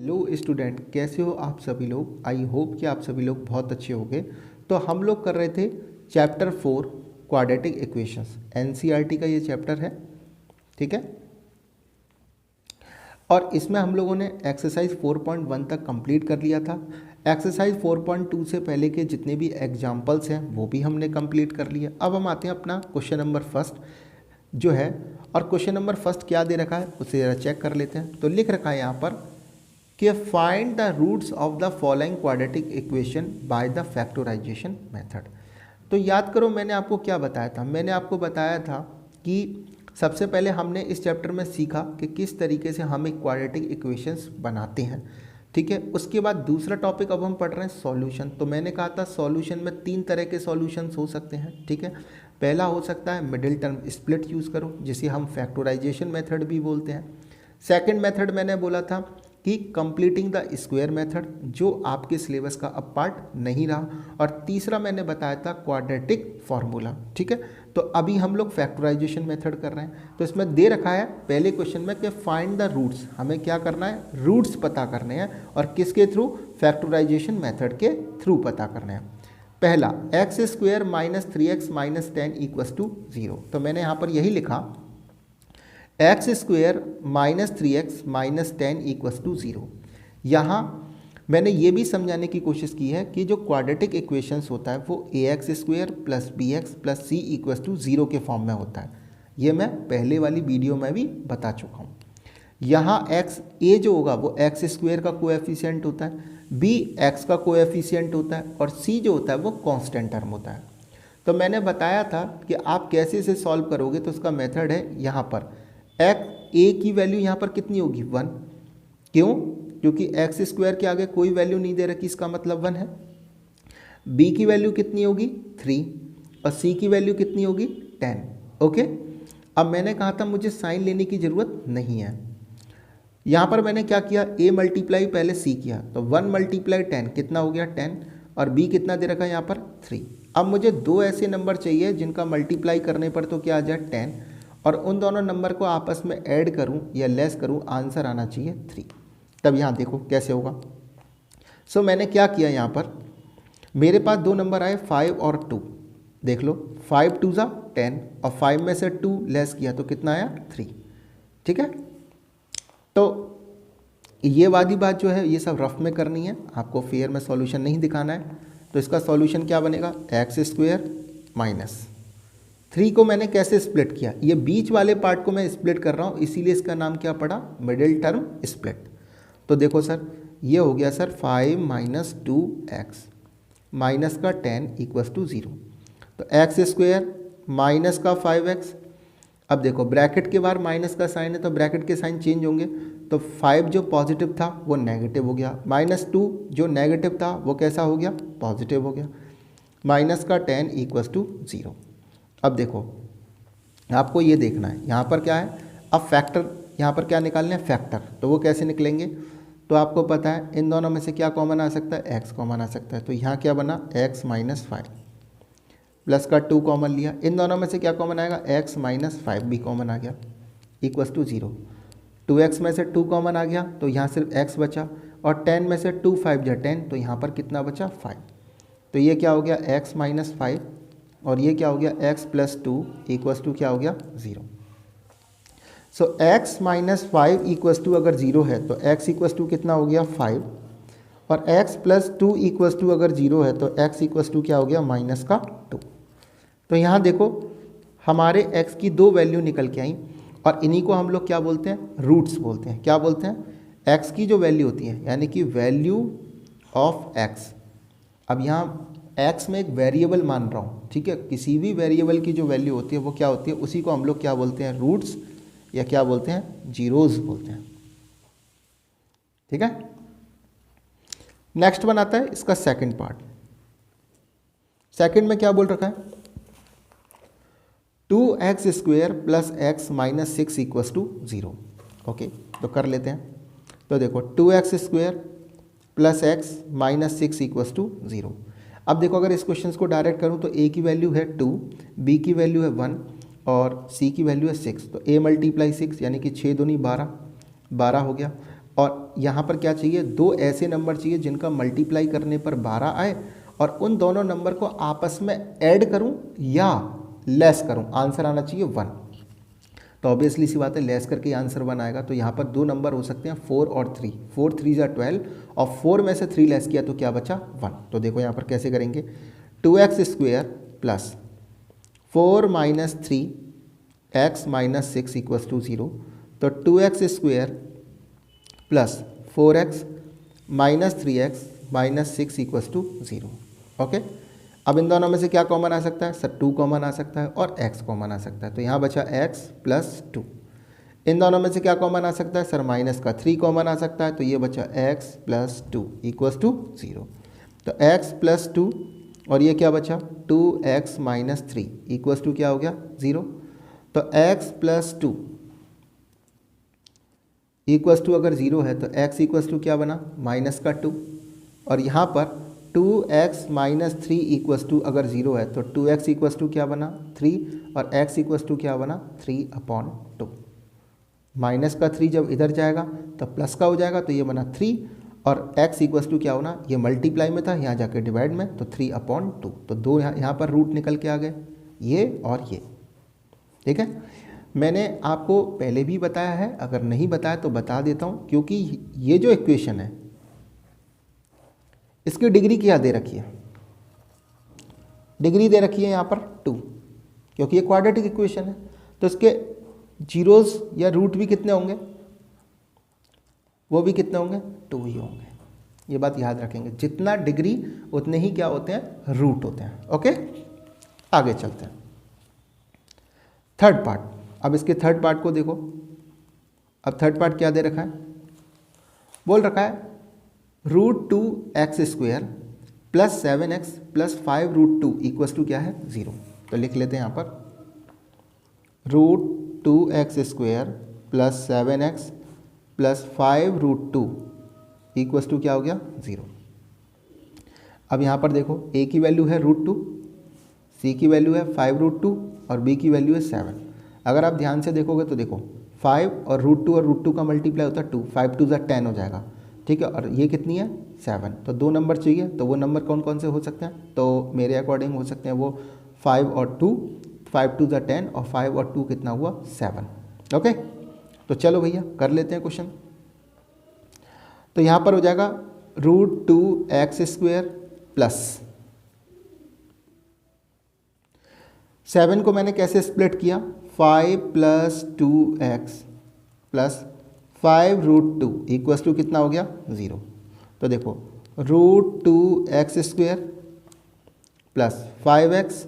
Hello student, कैसे हो आप सभी लोग। आई होप कि आप सभी लोग बहुत अच्छे होंगे। तो हम लोग कर रहे थे चैप्टर 4 क्वाड्रेटिक इक्वेशंस। एनसीईआरटी का ये चैप्टर है, ठीक है। और इसमें हम लोगों ने एक्सरसाइज 4.1 तक कंप्लीट कर लिया था। एक्सरसाइज 4.2 से पहले के जितने भी एग्जाम्पल्स हैं वो भी हमने कंप्लीट कर लिया। अब हम आते हैं अपना क्वेश्चन नंबर फर्स्ट जो है, और क्वेश्चन नंबर फर्स्ट क्या दे रखा है उसे ज़रा चेक कर लेते हैं। तो लिख रखा है यहाँ पर कि find the roots of the following quadratic equation by the factorization method. तो याद करो, मैंने आपको क्या बताया था। मैंने आपको बताया था कि सबसे पहले हमने इस चैप्टर में सीखा कि किस तरीके से हम एक क्वाड्रेटिक इक्वेशंस बनाते हैं, ठीक है। उसके बाद दूसरा टॉपिक अब हम पढ़ रहे हैं सॉल्यूशन। तो मैंने कहा था सॉल्यूशन में 3 तरह के सॉल्यूशंस हो सकते हैं, ठीक है। पहला हो सकता है मिडिल टर्म स्प्लिट यूज़ करो, जिसे हम फैक्टराइजेशन मेथड भी बोलते हैं। सेकंड मेथड मैंने बोला था कि कंप्लीटिंग द स्क्वायर मेथड, जो आपके सिलेबस का अब पार्ट नहीं रहा। और तीसरा मैंने बताया था क्वाड्रेटिक फार्मूला, ठीक है। तो अभी हम लोग फैक्टराइजेशन मेथड कर रहे हैं। तो इसमें दे रखा है पहले क्वेश्चन में कि फाइंड द रूट्स, हमें क्या करना है, रूट्स पता करने हैं। और किसके थ्रू, फैक्टराइजेशन मेथड के थ्रू पता करने हैं। पहला x square minus 3x minus 10 equals to 0। तो मैंने यहाँ पर यही लिखा x square minus 3x minus 10 equals to 0। यहाँ मैंने ये भी समझाने की कोशिश की है कि जो क्वाड्रेटिक इक्वेशंस होता है वो a x square plus b x plus c equals to 0 के फॉर्म में होता है। ये मैं पहले वाली वीडियो में भी बता चुका हूँ। यहाँ एक्स ए जो होगा वो एक्स स्क्वेयर का कोएफिशिएंट होता है, बी एक्स का कोएफिशिएंट होता है, और सी जो होता है वो कांस्टेंट टर्म होता है। तो मैंने बताया था कि आप कैसे इसे सॉल्व करोगे। तो उसका मेथड है यहाँ पर एक्स ए की वैल्यू यहाँ पर कितनी होगी, 1। क्यों? क्योंकि एक्स स्क्वायर के आगे कोई वैल्यू नहीं दे रखी, इसका मतलब 1 है। बी की वैल्यू कितनी होगी, 3, और सी की वैल्यू कितनी होगी, 10। ओके, अब मैंने कहा था मुझे साइन लेने की ज़रूरत नहीं है। यहाँ पर मैंने क्या किया, ए मल्टीप्लाई पहले सी किया, तो 1 मल्टीप्लाई 10 कितना हो गया, 10, और बी कितना दे रखा है यहाँ पर, 3। अब मुझे 2 ऐसे नंबर चाहिए जिनका मल्टीप्लाई करने पर तो क्या आ जाए, 10, और उन दोनों नंबर को आपस में ऐड करूं या लेस करूं, आंसर आना चाहिए 3। तब यहाँ देखो कैसे होगा। सो मैंने क्या किया, यहाँ पर मेरे पास 2 नंबर आए 5 और 2। देख लो 5 2 ज़ा 10, और 5 में से 2 लेस किया तो कितना आया, 3, ठीक है। तो ये वाली बात जो है ये सब रफ में करनी है, आपको फेयर में सॉल्यूशन नहीं दिखाना है। तो इसका सॉल्यूशन क्या बनेगा, एक्स स्क्वेयर माइनस 3 को मैंने कैसे स्प्लिट किया, ये बीच वाले पार्ट को मैं स्प्लिट कर रहा हूँ, इसीलिए इसका नाम क्या पड़ा, मिडिल टर्म स्प्लिट। तो देखो सर, ये हो गया सर 5 माइनस 2x माइनस का 10 इक्वस टू 0। तो एक्स स्क्वेयर माइनस का 5x, अब देखो ब्रैकेट के बाहर माइनस का साइन है तो ब्रैकेट के साइन चेंज होंगे। तो 5 जो पॉजिटिव था वो नेगेटिव हो गया, माइनस 2 जो नेगेटिव था वो कैसा हो गया, पॉजिटिव हो गया, माइनस का 10 इक्वस टू 0। अब देखो आपको ये देखना है यहाँ पर क्या है, अब फैक्टर यहाँ पर क्या निकालने हैं, फैक्टर। तो वो कैसे निकलेंगे, तो आपको पता है इन दोनों में से क्या कॉमन आ सकता है, एक्स कॉमन आ सकता है। तो यहाँ क्या बना, एक्स माइनस 5 प्लस का 2 कॉमन लिया, इन दोनों में से क्या कॉमन आएगा, एक्स माइनस 5 भी कॉमन आ गया, इक्वस टू 0। 2x में से 2 कॉमन आ गया तो यहाँ सिर्फ x बचा, और 10 में से 2 5 जा 10, तो यहाँ पर कितना बचा, 5। तो ये क्या हो गया, x माइनस 5, और ये क्या हो गया, x प्लस 2 इक्वस टू क्या हो गया, 0। So x minus 5 equals to अगर 0 है तो x इक्वस टू कितना हो गया, 5, और x प्लस 2 इक्वस टू अगर 0 है तो x इक्वस टू क्या हो गया, माइनस का 2। तो यहाँ देखो हमारे x की 2 वैल्यू निकल के आई, और इन्हीं को हम लोग क्या बोलते हैं, रूट्स बोलते हैं। क्या बोलते हैं, x की जो वैल्यू होती है यानी कि वैल्यू ऑफ x। अब यहाँ x में एक वेरिएबल मान रहा हूँ, ठीक है। किसी भी वेरिएबल की जो वैल्यू होती है वो क्या होती है, उसी को हम लोग क्या बोलते हैं, रूट्स, या क्या बोलते हैं, जीरोज बोलते हैं, ठीक है। नेक्स्ट वन आता है इसका सेकंड पार्ट। सेकंड में क्या बोल रखा है, 2x square plus x minus 6 equals to 0। Okay, तो कर लेते हैं। तो देखो 2x square plus x minus 6 equals to 0। अब देखो अगर इस क्वेश्चन को डायरेक्ट करूं तो a की वैल्यू है 2, b की वैल्यू है 1, और c की वैल्यू है 6। तो a मल्टीप्लाई 6 यानी कि 6 दूनी 12, 12 हो गया, और यहाँ पर क्या चाहिए, दो ऐसे नंबर चाहिए जिनका मल्टीप्लाई करने पर 12 आए और उन दोनों नंबर को आपस में ऐड करूँ या लेस करूँ, आंसर आना चाहिए 1। तो ऑब्वियसली सी बात है लेस करके आंसर 1 आएगा। तो यहाँ पर दो नंबर हो सकते हैं 4 और 3, 4 3 जा 12 और 4 में से 3 लेस किया तो क्या बचा 1। तो देखो यहाँ पर कैसे करेंगे, 2x square plus 4 minus 3 x minus 6 equals to 0। तो 2x square plus 4x minus 3x minus 6 equals to 0। Okay, अब इन दोनों में से क्या कॉमन आ सकता है सर, 2 कॉमन आ सकता है और x कॉमन आ सकता है। तो यहाँ बचा x प्लस 2। इन दोनों में से क्या कॉमन आ सकता है सर, माइनस का 3 कॉमन आ सकता है। तो ये बचा x प्लस 2 इक्वल्स टू 0। तो x प्लस 2 और ये क्या बचा 2x माइनस 3 इक्वल्स टू क्या हो गया 0। तो x प्लस 2 इक्वल्स टू अगर 0 है तो x इक्वल्स टू क्या बना माइनस का 2 और यहाँ पर 2x माइनस 3 इक्वल्स टू अगर 0 है तो 2x इक्वल्स टू क्या बना 3 और x इक्वल्स टू क्या बना 3/2। माइनस का 3 जब इधर जाएगा तो प्लस का हो जाएगा, तो ये बना 3 और x इक्वल्स टू क्या होना, ये मल्टीप्लाई में था यहाँ जाके डिवाइड में, तो 3/2। तो दो यहाँ पर रूट निकल के आ गए, ये और ये। ठीक है, मैंने आपको पहले भी बताया है, अगर नहीं बताया तो बता देता हूँ, क्योंकि ये जो इक्वेशन है इसकी डिग्री क्या दे रखी है, डिग्री दे रखी है यहाँ पर 2, क्योंकि ये क्वाड्रेटिक इक्वेशन है। तो इसके जीरोस या रूट भी कितने होंगे, वो भी कितने होंगे 2 ही होंगे। ये बात याद रखेंगे, जितना डिग्री उतने ही क्या होते हैं रूट होते हैं। ओके, आगे चलते हैं थर्ड पार्ट। अब इसके थर्ड पार्ट को देखो, अब थर्ड पार्ट क्या दे रखा है, बोल रखा है √2x² plus 7x plus 5√2 equals to क्या है 0। तो लिख लेते हैं यहाँ पर √2x² plus 7x plus 5√2 equals to क्या हो गया 0। अब यहाँ पर देखो a की वैल्यू है √2, c की वैल्यू है 5√2 और b की वैल्यू है 7। अगर आप ध्यान से देखोगे तो देखो 5 और √2 का मल्टीप्लाई होता है 2, 5 2 10 हो जाएगा। ठीक है, और ये कितनी है 7। तो दो नंबर चाहिए, तो वो नंबर कौन कौन से हो सकते हैं, तो मेरे अकॉर्डिंग हो सकते हैं वो 5 और 2, 5 2 10 और 5 और 2 कितना हुआ 7। ओके, तो चलो भैया कर लेते हैं क्वेश्चन। तो यहाँ पर हो जाएगा √2x² प्लस 7 को मैंने कैसे स्प्लिट किया, 5 plus 2x plus 5√2 equals to कितना हो गया 0। तो देखो √2x² plus 5x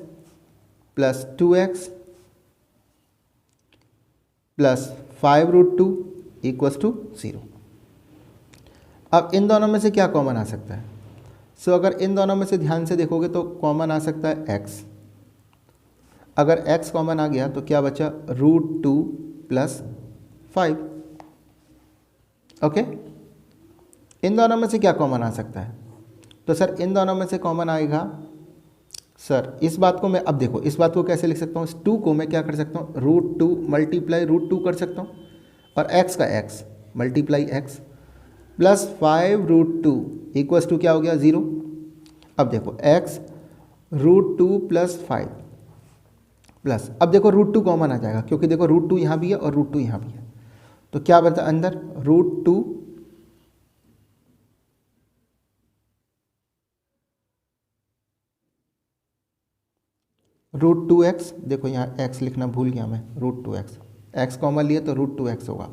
plus 2x plus 5√2 equals to 0। अब इन दोनों में से क्या कॉमन आ सकता है, सो अगर इन दोनों में से ध्यान से देखोगे तो कॉमन आ सकता है x। अगर x कॉमन आ गया तो क्या बचा √2 प्लस 5। ओके, इन दोनों में से क्या कॉमन आ सकता है, तो सर इन दोनों में से कॉमन आएगा सर इस बात को मैं, अब देखो इस बात को कैसे लिख सकता हूँ, इस 2 को मैं क्या कर सकता हूँ √2 मल्टीप्लाई √2 कर सकता हूँ और x का x multiply x plus 5√2 equals to क्या हो गया 0। अब देखो x √2 प्लस 5 प्लस, अब देखो √2 कॉमन आ जाएगा क्योंकि देखो √2 यहाँ भी है और √2 यहाँ भी है। तो क्या बचा अंदर √2 √2x, देखो यहाँ x लिखना भूल गया मैं, √2x, x कॉमन लिए तो √2x होगा।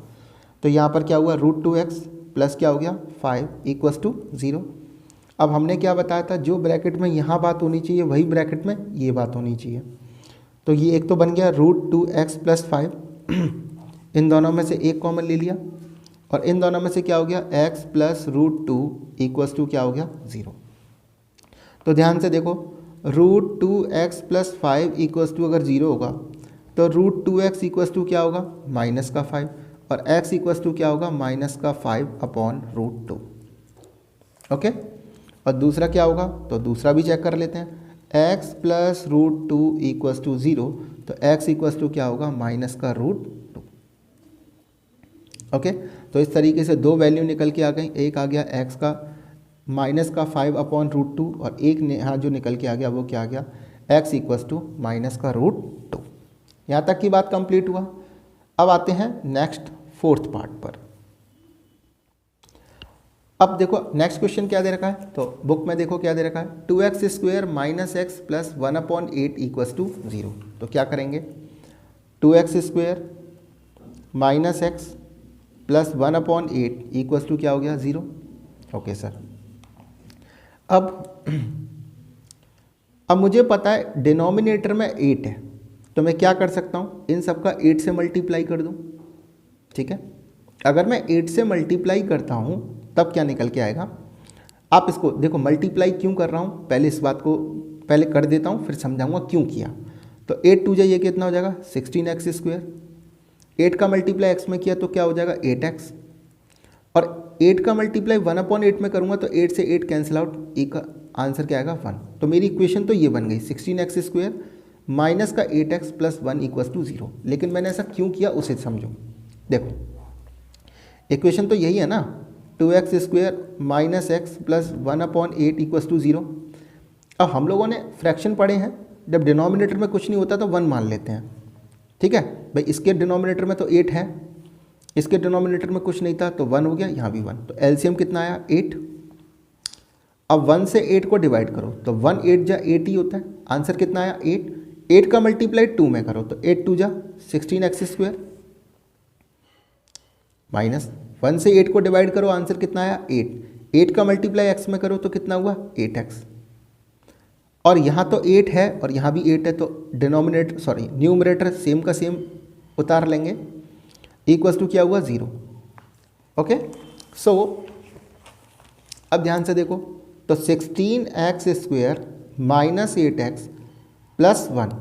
तो यहाँ पर क्या हुआ √2x प्लस क्या हो गया 5 इक्वल्स टू 0। अब हमने क्या बताया था, जो ब्रैकेट में यहाँ बात होनी चाहिए वही ब्रैकेट में ये बात होनी चाहिए। तो ये एक तो बन गया √2x प्लस 5 इन दोनों में से एक कॉमन ले लिया और इन दोनों में से क्या हो गया x प्लस √2 इक्वल्स टू क्या हो गया 0। तो ध्यान से देखो √2x प्लस 5 इक्वल्स टू अगर 0 होगा तो √2x इक्वल्स टू क्या होगा माइनस का 5 और x इक्वल्स टू क्या होगा माइनस का 5/√2। ओके, और दूसरा क्या होगा, तो दूसरा भी चेक कर लेते हैं, x प्लस √2 इक्वल्स टू 0, तो x इक्वल्स टू क्या होगा माइनस का √2। ओके, तो इस तरीके से दो वैल्यू निकल के आ गई, एक आ गया x का माइनस का 5/√2 और एक यहाँ जो निकल के आ गया वो क्या आ गया x इक्वस टू माइनस का √2। यहाँ तक की बात कंप्लीट हुआ। अब आते हैं नेक्स्ट फोर्थ पार्ट पर। अब देखो नेक्स्ट क्वेश्चन क्या दे रखा है, तो बुक में देखो क्या दे रखा है 2x² minus x plus 1/8 equals to 0। तो क्या करेंगे 2x² minus x plus 1/8 equals to क्या हो गया 0। Okay sir. अब मुझे पता है डिनोमिनेटर में 8 है, तो मैं क्या कर सकता हूँ इन सब का 8 से मल्टीप्लाई कर दूँ। ठीक है, अगर मैं 8 से मल्टीप्लाई करता हूँ तब क्या निकल के आएगा, आप इसको देखो मल्टीप्लाई क्यों कर रहा हूँ, पहले इस बात को पहले कर देता हूँ फिर समझाऊंगा क्यों किया। तो 8 2 ये कितना हो जाएगा 16x²। 8 का मल्टीप्लाई x में किया तो क्या हो जाएगा 8x, और 8 का मल्टीप्लाई 1/8 में करूँगा तो 8 से 8 कैंसिल आउट, एक का आंसर क्या आएगा 1। तो मेरी इक्वेशन तो ये बन गई 16x² माइनस का 8x प्लस 1 इक्वस टू 0। लेकिन मैंने ऐसा क्यों किया उसे समझो। देखो इक्वेशन तो यही है ना 2x² minus x plus 1/8 equals to 0। अब हम लोगों ने फ्रैक्शन पढ़े हैं, जब डिनोमिनेटर में कुछ नहीं होता तो 1 मान लेते हैं। ठीक है भाई, इसके डिनोमिनेटर में तो 8 है, इसके डिनोमिनेटर में कुछ नहीं था तो 1 हो गया, यहाँ भी 1। तो एलसीएम कितना आया 8। अब 1 से 8 को डिवाइड करो तो 1 8 जा 8 ही होता है, आंसर कितना आया 8। 8 का मल्टीप्लाई 2 में करो तो 8 2 जा 16x² माइनस 1 से 8 को डिवाइड करो आंसर कितना आया 8। 8 का मल्टीप्लाई x में करो तो कितना हुआ 8x, और यहाँ तो 8 है और यहाँ भी 8 है तो न्यूमरेटर सेम का सेम उतार लेंगे, इक्वल्स टू क्या हुआ 0। ओके, सो अब ध्यान से देखो तो 16x² माइनस 8x प्लस 1।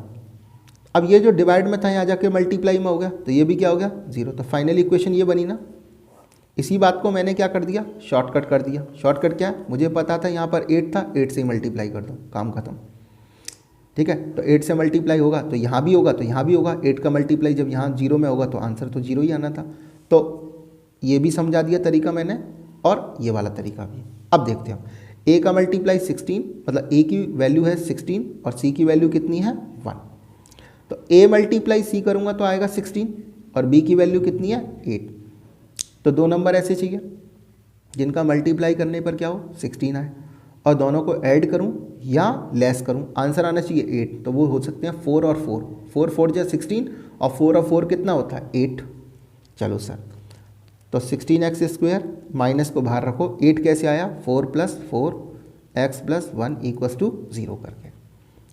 अब ये जो डिवाइड में था यहाँ जाके मल्टीप्लाई में हो गया तो ये भी क्या हो गया 0। तो फाइनल इक्वेशन ये बनी ना। इसी बात को मैंने क्या कर दिया शॉर्टकट कर दिया। शॉर्टकट क्या है, मुझे पता था यहाँ पर 8 था, 8 से ही मल्टीप्लाई कर दो, काम खत्म। ठीक है, तो 8 से मल्टीप्लाई होगा तो यहाँ भी होगा तो यहाँ भी होगा। 8 का मल्टीप्लाई जब यहाँ 0 में होगा तो आंसर तो 0 ही आना था। तो ये भी समझा दिया तरीका मैंने, और ये वाला तरीका भी। अब देखते हैं a का मल्टीप्लाई 16, मतलब a की वैल्यू है 16 और c की वैल्यू कितनी है 1। तो a मल्टीप्लाई c करूँगा तो आएगा 16 और b की वैल्यू कितनी है 8। तो दो नंबर ऐसे चाहिए जिनका मल्टीप्लाई करने पर क्या हो 16 आए, और दोनों को ऐड करूं या लेस करूं, आंसर आना चाहिए 8। तो वो हो सकते हैं 4 और 4, 4 4 जा 16 और 4 और 4 कितना होता है 8। चलो सर, तो 16x² माइनस को बाहर रखो, 8 कैसे आया 4 + 4x + 1 इक्वस टू 0 करके।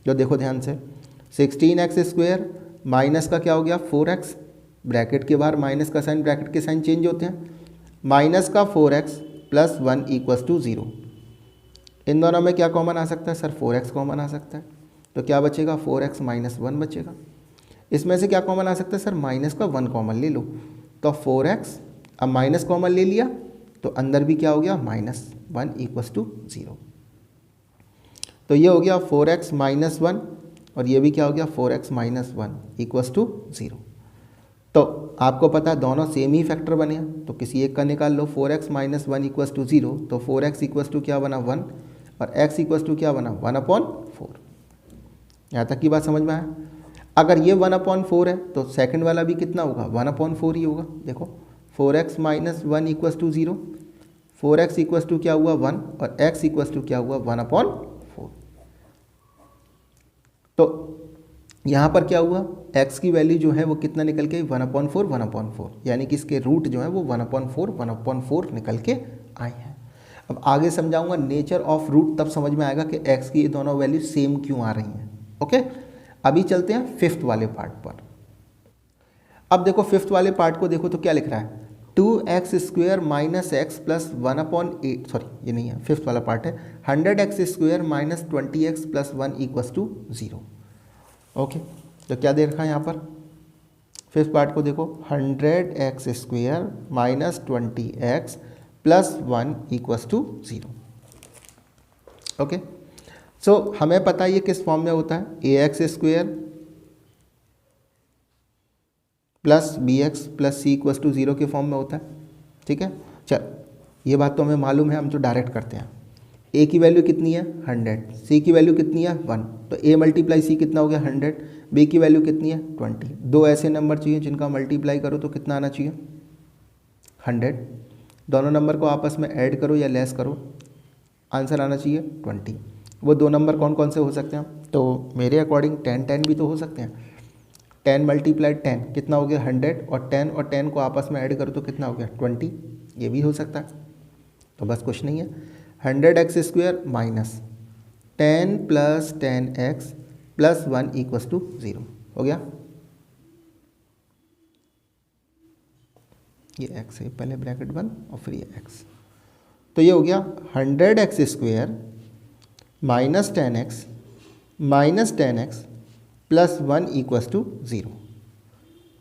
जो देखो ध्यान से 16x² माइनस का क्या हो गया 4x, ब्रैकेट के बाहर माइनस का साइन, ब्रैकेट के साइन चेंज होते हैं, माइनस का 4x प्लस 1 इक्वस टू 0। इन दोनों में क्या कॉमन आ सकता है सर 4x कॉमन आ सकता है। तो क्या बचेगा 4x - 1 बचेगा। इसमें से क्या कॉमन आ सकता है सर माइनस का 1 कॉमन ले लो, तो 4x, अब माइनस कॉमन ले लिया तो अंदर भी क्या हो गया -1 इक्वस टू 0। तो ये हो गया 4x - 1 और ये भी क्या हो गया 4x - 1 इक्वस टू 0। तो आपको पता है दोनों सेम ही फैक्टर बने हैं, तो किसी एक का निकाल लो। 4x - 1 इक्वस टू 0, तो 4x इक्वस टू क्या बना 1 और x इक्वस टू क्या बना 1/4। यहाँ तक की बात समझ में आया। अगर ये 1/4 है तो सेकंड वाला भी कितना होगा 1/4 ही होगा। देखो 4x - 1 equals to 0, 4x equals to क्या हुआ 1 और x इक्वस टू क्या हुआ 1/4। तो यहाँ पर क्या हुआ x की वैल्यू जो है वो कितना निकल के 1/4 1/4, यानी कि इसके रूट जो है वो 1/4 निकल के आए हैं। अब आगे समझाऊंगा नेचर ऑफ रूट, तब समझ में आएगा कि x की दोनों वैल्यू सेम क्यों आ रही हैं। ओके, अभी चलते हैं फिफ्थ वाले पार्ट पर। अब देखो फिफ्थ वाले पार्ट को देखो तो क्या लिख रहा है 2x² minus x plus 1/8, sorry ये नहीं है, फिफ्थ वाला पार्ट है 100x² minus 20x plus 1 equals to 0। Okay, तो क्या दे रखा है यहाँ पर फिफ्थ पार्ट को देखो 100x² minus 20x plus 1 equals to 0। Okay, so हमें पता है ये किस फॉर्म में होता है ax² plus bx plus c equals to 0 के फॉर्म में होता है। ठीक है। चल, ये बात तो हमें मालूम है, हम तो डायरेक्ट करते हैं। ए की वैल्यू कितनी है 100, सी की वैल्यू कितनी है 1, तो ए मल्टीप्लाई सी कितना हो गया 100, बी की वैल्यू कितनी है 20। दो ऐसे नंबर चाहिए जिनका मल्टीप्लाई करो तो कितना आना चाहिए 100। दोनों नंबर को आपस में ऐड करो या लेस करो, आंसर आना चाहिए 20। वो दो नंबर कौन कौन से हो सकते हैं, तो मेरे अकॉर्डिंग 10 भी तो हो सकते हैं। 10 मल्टीप्लाइड 10 कितना हो गया 100, और 10 को आपस में ऐड करो तो कितना हो गया 20, ये भी हो सकता है। तो बस कुछ नहीं है, 100x² माइनस 10 + 10x + 1 = 0 हो गया। ये x है, पहले ब्रैकेट बंद और फिर ये x, तो ये हो गया 100x² माइनस 10x + 1 = 0।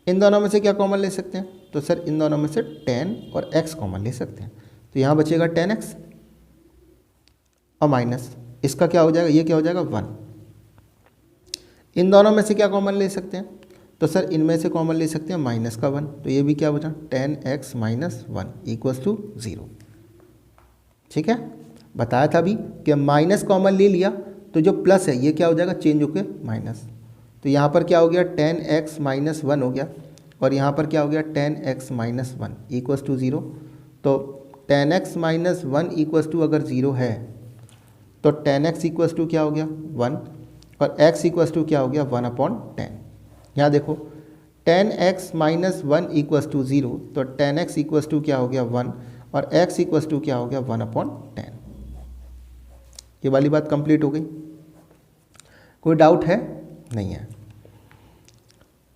इन दोनों में से क्या कॉमन ले सकते हैं, तो सर इन दोनों में से 10 और x कॉमन ले सकते हैं, तो यहाँ बचेगा 10x और माइनस इसका क्या हो जाएगा, ये क्या हो जाएगा 1। इन दोनों में से क्या कॉमन ले सकते हैं, तो सर इनमें से कॉमन ले सकते हैं -1 का 1, तो ये भी क्या बचा 10x - 1 = 0। ठीक है, बताया था अभी कि माइनस कॉमन ले लिया तो जो प्लस है ये क्या हो जाएगा चेंज होकर माइनस, तो यहाँ पर क्या हो गया 10x - 1 हो गया, और यहाँ पर क्या हो गया 10x - 1 = 0। तो 10x - 1 = अगर 0 है तो 10x = क्या हो गया 1, और x = क्या हो गया 1/10। यहाँ देखो 10x - 1 = 0, तो 10x = क्या हो गया 1, और x = क्या हो गया 1/10। ये वाली बात कंप्लीट हो गई, कोई डाउट है नहीं है।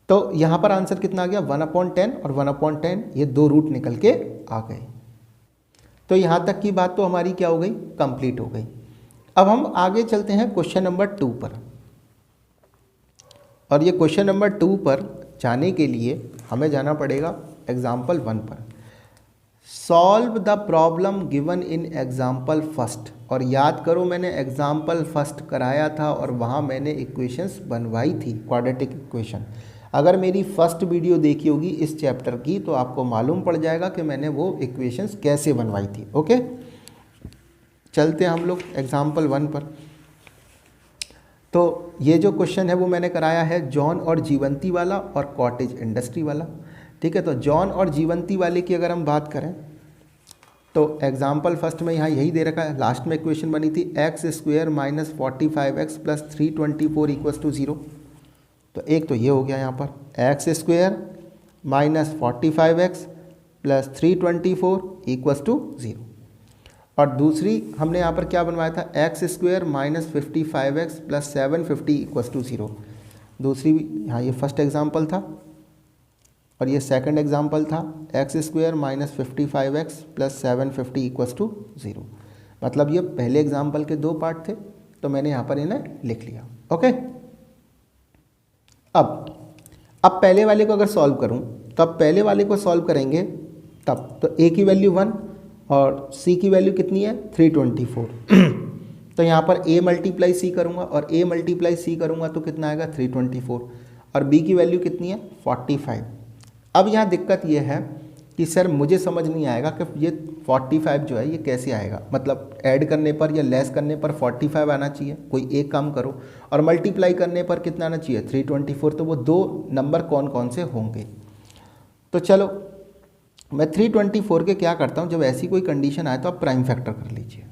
तो यहाँ पर आंसर कितना आ गया 1/10 और 1/10, ये दो रूट निकल के आ गए। तो यहाँ तक की बात तो हमारी क्या हो गई कंप्लीट हो गई। अब हम आगे चलते हैं क्वेश्चन नंबर 2 पर, और ये क्वेश्चन नंबर 2 पर जाने के लिए हमें जाना पड़ेगा एग्जाम्पल 1 पर। Solve the problem given in example first, और याद करो मैंने एग्जाम्पल फर्स्ट कराया था और वहाँ मैंने इक्वेशंस बनवाई थी क्वाड्रेटिक इक्वेशन। अगर मेरी फर्स्ट वीडियो देखी होगी इस चैप्टर की तो आपको मालूम पड़ जाएगा कि मैंने वो इक्वेशंस कैसे बनवाई थी। ओके, चलते हैं हम लोग एग्जाम्पल 1 पर। तो ये जो क्वेश्चन है वो मैंने कराया है जॉन और जीवंती वाला और कॉटेज इंडस्ट्री वाला। ठीक है, तो जॉन और जीवंती वाले की अगर हम बात करें तो एग्जाम्पल फर्स्ट में यहाँ यही दे रखा है, लास्ट में इक्वेशन बनी थी x² - 45x + 324 = 0। तो एक तो ये हो गया यहाँ पर x² - 45x + 324 = 0, और दूसरी हमने यहाँ पर क्या बनवाया था x² - 55x + 750 = 0। दूसरी यहाँ ये फर्स्ट एग्जाम्पल था और ये सेकंड एग्जाम्पल था x² - 55x + 750 = 0। मतलब ये पहले एग्जाम्पल के दो पार्ट थे, तो मैंने यहाँ पर इन्हें लिख लिया। ओके, अब पहले वाले को अगर सॉल्व करूँ तो अब पहले वाले को सॉल्व करेंगे तब तो a की वैल्यू 1 और c की वैल्यू कितनी है 324। तो यहाँ पर a × c करूँगा और a × c करूँगा तो कितना आएगा 324, और b की वैल्यू कितनी है 45। अब यहाँ दिक्कत ये है कि सर मुझे समझ नहीं आएगा कि ये 45 जो है ये कैसे आएगा, मतलब ऐड करने पर या लेस करने पर 45 आना चाहिए, कोई एक काम करो, और मल्टीप्लाई करने पर कितना आना चाहिए 324। तो वो दो नंबर कौन कौन से होंगे, तो चलो मैं 324 के क्या करता हूँ, जब ऐसी कोई कंडीशन आए तो आप प्राइम फैक्टर कर लीजिए।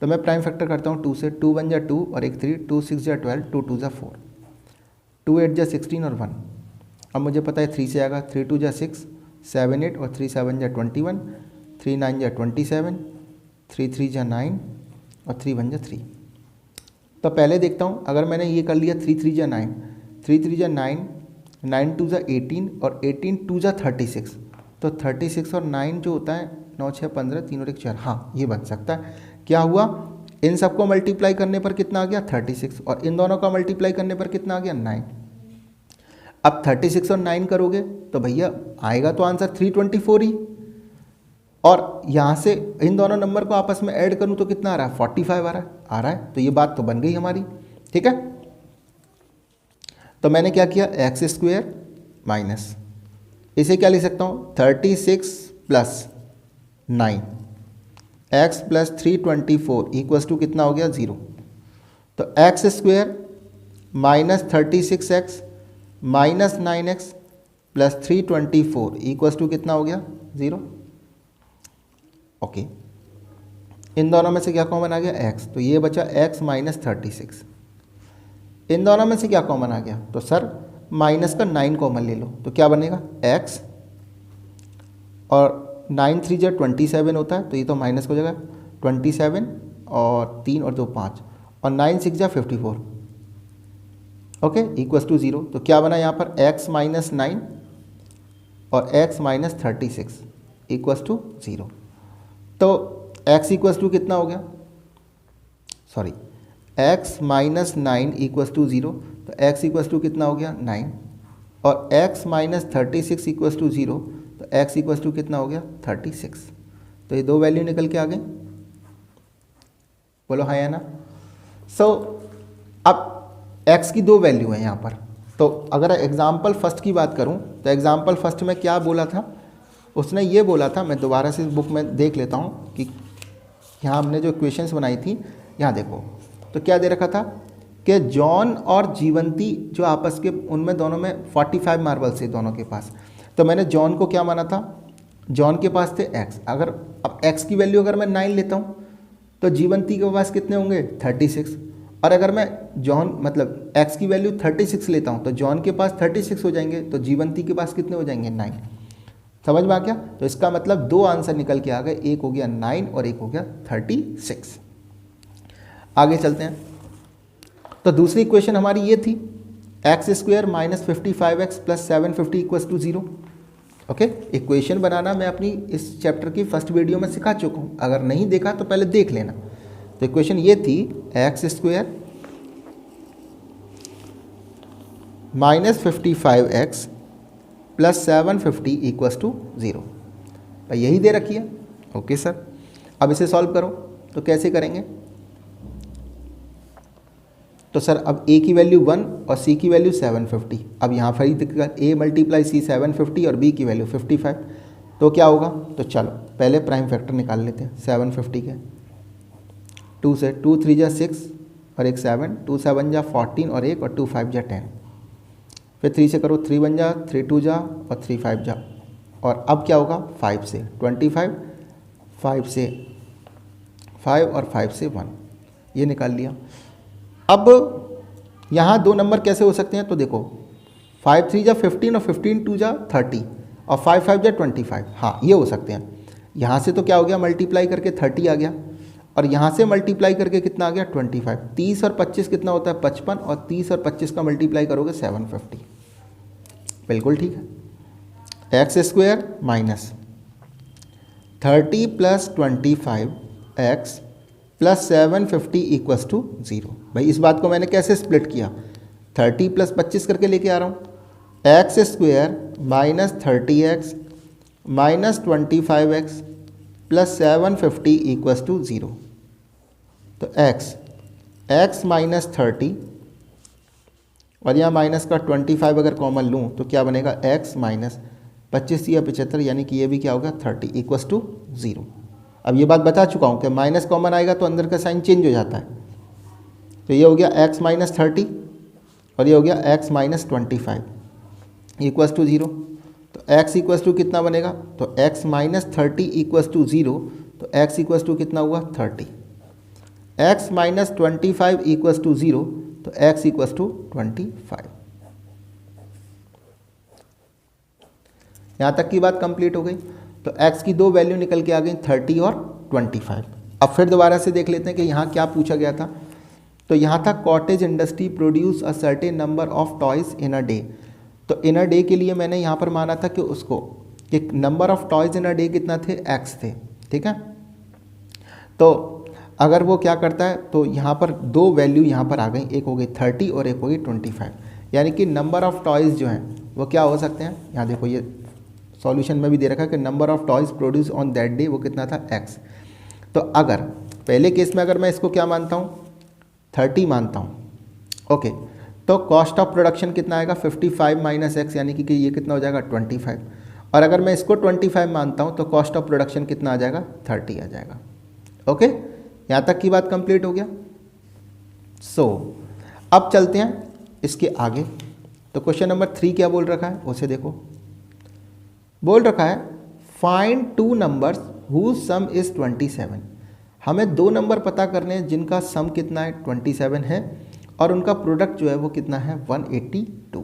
तो मैं प्राइम फैक्टर करता हूँ 2 से, 2 × 1 = 2 और एक 3, 2 × 6 = 12, 2 × 2 = 4, 2 × 8 = 16 और 1। अब मुझे पता है 3 से आएगा, 3 × 2 = 6, 7 8 और 3 7 = 21, 3 9 = 27, 3 3 = 9 और 3 1 = 3। तो पहले देखता हूँ, अगर मैंने ये कर लिया 3 3 = 9, 3 3 = 9, 9 2 = 18 और 18 2 = 36। तो 36 और 9 जो होता है 9 6 15, 3 और 1 4, हाँ ये बन सकता है। क्या हुआ, इन सबको मल्टीप्लाई करने पर कितना आ गया 36, और इन दोनों का मल्टीप्लाई करने पर कितना आ गया 9। अब 36 और 9 करोगे तो भैया आएगा तो आंसर 324 ही, और यहाँ से इन दोनों नंबर को आपस में ऐड करूँ तो कितना आ रहा है 45 आ रहा है। तो ये बात तो बन गई हमारी। ठीक है, तो मैंने क्या किया x² माइनस, इसे क्या लिख सकता हूँ 36 plus 9, x plus 324 equals to कितना हो गया 0। तो x square minus 36x minus 9x plus 324 equals to कितना हो गया 0। ओके, इन दोनों में से क्या कॉमन आ गया x, तो ये बचा x माइनस 36। इन दोनों में से क्या कॉमन आ गया, तो सर माइनस का 9 कॉमन ले लो, तो क्या बनेगा x और 9 3 जा 27 होता है, तो ये तो माइनस हो जाएगा 27 और 3 और 2 5 और 9 6 जा 54। Okay, equals to 0। तो क्या बना यहाँ पर x माइनस 9 और x माइनस 36 इक्वल्स टू 0। तो x इक्वल्स टू कितना हो गया, sorry x minus 9 equals to 0, तो x इक्वल्स टू कितना हो गया 9 और x माइनस 36 इक्वल्स टू 0, तो x इक्वल्स टू कितना हो गया 36। तो ये दो वैल्यू निकल के आ गई, बोलो हाँ या ना। सो अब x की दो वैल्यू है यहाँ पर। तो अगर एग्जाम्पल फर्स्ट की बात करूँ तो एग्जाम्पल फर्स्ट में क्या बोला था, उसने ये बोला था, मैं दोबारा से बुक में देख लेता हूँ कि यहाँ हमने जो इक्वेशंस बनाई थी, यहाँ देखो तो क्या दे रखा था कि जॉन और जीवंती जो आपस के उनमें दोनों में 45 मार्बल्स थे दोनों के पास। तो मैंने जॉन को क्या माना था, जॉन के पास थे x, अगर अब x की वैल्यू अगर मैं 9 लेता हूँ तो जीवंती के पास कितने होंगे 36, और अगर मैं जॉन मतलब x की वैल्यू 36 लेता हूँ तो जॉन के पास 36 हो जाएंगे, तो जीवंती के पास कितने हो जाएंगे 9। समझ में आ गया। तो इसका मतलब दो आंसर निकल के आ गए, एक हो गया 9 और एक हो गया 36। आगे चलते हैं। तो दूसरी इक्वेशन हमारी ये थी x square minus 55x plus 750 equals to 0। Okay, equation बनाना मैं अपनी इस चैप्टर की फर्स्ट वीडियो में सिखा चुका हूँ, अगर नहीं देखा तो पहले देख लेना। तो इक्वेशन ये थी x square minus 55x plus 750 equals to 0, भाई यही दे रखी है। ओके सर, अब इसे सॉल्व करो, तो कैसे करेंगे, तो सर अब a की वैल्यू 1 और c की वैल्यू 750। अब यहाँ पर a मल्टीप्लाई c 750 और b की वैल्यू 55, तो क्या होगा, तो चलो पहले प्राइम फैक्टर निकाल लेते हैं 750 के। 2 से 2 3 जा 6 और एक 7, 2 7 जा 14 और एक, और 2 5 जा 10। फिर 3 से करो, 3 1 जा 3 2 जा और 3 5 जा, और अब क्या होगा 5 से 25, 5 से 5 और 5 से 1, ये निकाल लिया। अब यहाँ दो नंबर कैसे हो सकते हैं, तो देखो 5 3 जा 15 और 15 2 जा 30 और 5 5 जा 25, हाँ ये हो सकते हैं। यहाँ से तो क्या हो गया मल्टीप्लाई करके 30 आ गया, और यहाँ से मल्टीप्लाई करके कितना आ गया 25। 30 और 25 कितना होता है 55, और 30 और 25 का मल्टीप्लाई करोगे 750। बिल्कुल ठीक है। X square minus 30 plus 25x plus 750 equals to 0। भाई इस बात को मैंने कैसे स्प्लिट किया, 30 प्लस 25 करके लेके आ रहा हूँ। X square minus 30x minus 25x plus 750 equals to 0। तो x माइनस 30 और यहाँ माइनस का 25 अगर कॉमन लूँ तो क्या बनेगा x माइनस 25 या 75, यानी कि ये भी क्या होगा 30 इक्वल्स टू 0। अब ये बात बता चुका हूँ कि माइनस कॉमन आएगा तो अंदर का साइन चेंज हो जाता है। तो ये हो गया x माइनस 30 और ये हो गया x माइनस 25 इक्वल्स टू 0। तो x इक्वल्स टू कितना बनेगा, तो x माइनस 30 इक्वल्स टू 0, तो x इक्वल्स टू कितना हुआ 30। x माइनस 25 इक्वल्स टू 0, तो x इक्वल्स टू 25। यहाँ तक की बात कंप्लीट हो गई। तो x की दो वैल्यू निकल के आ गई 30 और 25। अब फिर दोबारा से देख लेते हैं कि यहाँ क्या पूछा गया था। तो यहाँ था cottage industry produce a certain number of toys in a day. तो इन अ डे के लिए मैंने यहाँ पर माना था कि उसको कि number of toys in a day कितना थे x थे, ठीक है। तो अगर वो क्या करता है, तो यहाँ पर दो वैल्यू यहाँ पर आ गई, एक हो गई 30 और एक हो गई 25, यानी कि नंबर ऑफ टॉयज़ जो हैं वो क्या हो सकते हैं। यहाँ देखो ये सॉल्यूशन में भी दे रखा है कि number of toys produce on that day वो कितना था x। तो अगर पहले केस में अगर मैं इसको क्या मानता हूँ 30 मानता हूँ, ओके, तो कॉस्ट ऑफ प्रोडक्शन कितना आएगा 55 माइनस x, यानी कि ये कितना हो जाएगा 25, और अगर मैं इसको 25 मानता हूँ तो कॉस्ट ऑफ प्रोडक्शन कितना आ जाएगा, 30 आ जाएगा। ओके, यहाँ तक की बात कंप्लीट हो गया। अब चलते हैं इसके आगे। तो क्वेश्चन नंबर 3 क्या बोल रखा है उसे देखो। बोल रखा है find 2 numbers whose sum is 27। हमें 2 नंबर पता करने हैं जिनका सम कितना है, 27 है, और उनका प्रोडक्ट जो है वो कितना है, 182।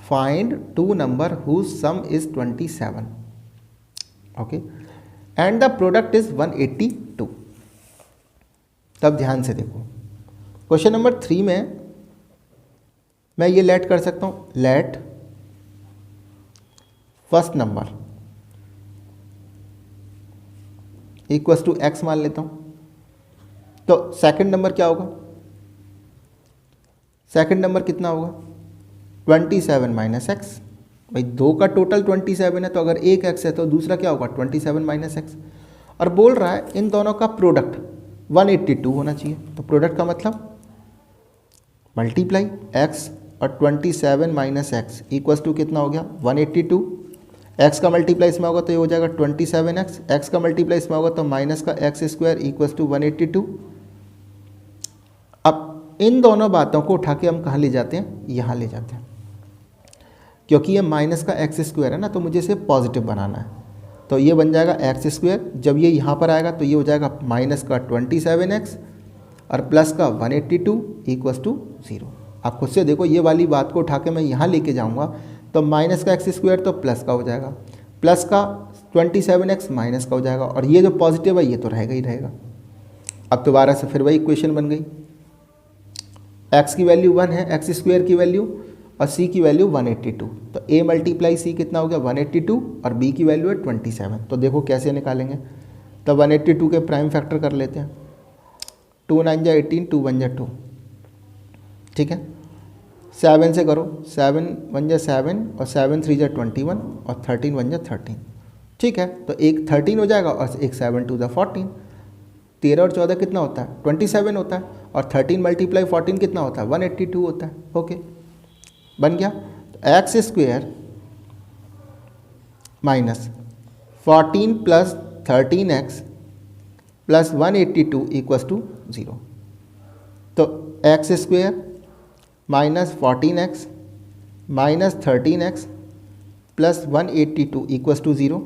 Find 2 number whose sum is 27, okay, and the product is 182। तब ध्यान से देखो, क्वेश्चन नंबर 3 में मैं ये लेट कर सकता हूँ, let first number equals to x मान लेता हूँ। तो सेकंड नंबर क्या होगा, सेकंड नंबर कितना होगा, 27 माइनस एक्स। भाई 2 का टोटल 27 है, तो अगर एक एक्स है तो दूसरा क्या होगा, 27 माइनस एक्स। और बोल रहा है इन दोनों का प्रोडक्ट 182 होना चाहिए। तो प्रोडक्ट का मतलब मल्टीप्लाई एक्स और 27 माइनस एक्स इक्वल्स टू कितना हो गया, 182। एक्स का मल्टीप्लाई इसमें होगा तो ये हो जाएगा 27x, एक्स का मल्टीप्लाई इसमें होगा तो माइनस का एक्स स्क्वायर इक्वल्स टू 182। अब इन दोनों बातों को उठा के हम कहाँ ले जाते हैं, यहाँ ले जाते हैं, क्योंकि ये माइनस का एक्स स्क्वायर है ना, तो मुझे इसे पॉजिटिव बनाना है। तो ये बन जाएगा एक्स स्क्वायर, जब ये यहाँ पर आएगा तो ये हो जाएगा माइनस का 27x और प्लस का 182 इक्वल्स टू 0। आप खुद से देखो, ये वाली बात को उठा के मैं यहाँ लेके जाऊँगा तो माइनस का एक्स स्क्वायर तो प्लस का हो जाएगा, प्लस का 27x माइनस का हो जाएगा, और ये जो पॉजिटिव है ये तो रहेगा ही रहेगा। अब दोबारा से फिर वही इक्वेशन बन गई, x की वैल्यू 1 है, एक्स स्क्वायर की वैल्यू और c की वैल्यू 182। तो a मल्टीप्लाई c कितना हो गया, 182, और b की वैल्यू है 27। तो देखो कैसे निकालेंगे, तो 182 के प्राइम फैक्टर कर लेते हैं, 2 9 जा 18, 2 1 जा 2, ठीक है। 7 से करो, 7 1 जा 7 और 7 3 जा 21 और 13 1 जा 13, ठीक है। तो एक 13 हो जाएगा और एक 7 2 जा 14। 13 और 14 कितना होता है, 27 होता है, और 13 मल्टीप्लाई 14 कितना होता है, 182 होता है। ओके, बन गया। तो x square minus 14 plus 13x plus 182 equals to 0। तो x square minus 14x minus 13x plus 182 equals to 0।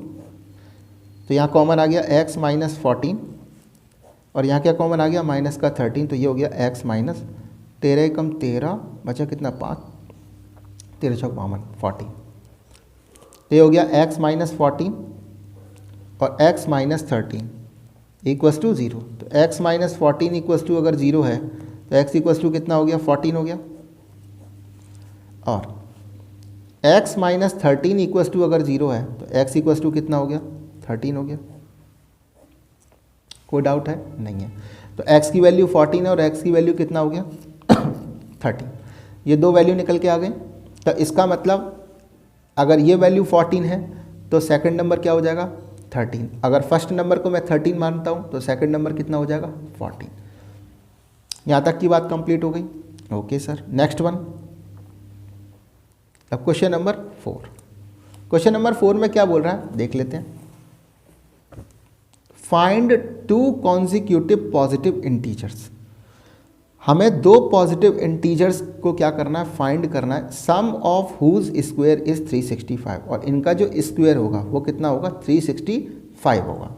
तो यहाँ कॉमन आ गया x माइनस 14, और यहाँ क्या कॉमन आ गया, माइनस का 13, तो ये हो गया x माइनस 13 कम 13 बचा कितना, 5, 13 चौक 52, 40। तो ये हो गया x माइनस 14 और x माइनस 13 इक्वल्स टू 0। तो x माइनस 14 इक्वल्स टू अगर 0 है तो x इक्वल्स टू कितना हो गया, 14 हो गया, और x माइनस 13 इक्वल्स टू अगर 0 है तो x इक्वल्स टू कितना हो गया, 13 हो गया। कोई डाउट है, नहीं है। तो x की वैल्यू 14 है और x की वैल्यू कितना हो गया 13, ये दो वैल्यू निकल के आ गए। तो इसका मतलब अगर ये वैल्यू 14 है तो सेकंड नंबर क्या हो जाएगा, 13। अगर फर्स्ट नंबर को मैं 13 मानता हूँ तो सेकंड नंबर कितना हो जाएगा, 14। यहाँ तक की बात कंप्लीट हो गई। Okay sir, next one. अब क्वेश्चन नंबर 4। क्वेश्चन नंबर 4 में क्या बोल रहा है, देख लेते हैं। Find 2 consecutive positive integers. हमें 2 पॉजिटिव इंटीजर्स को क्या करना है, फाइंड करना है, सम ऑफ हुज स्क्वायर इज 365, और इनका जो स्क्वायर होगा वो कितना होगा, 365 होगा।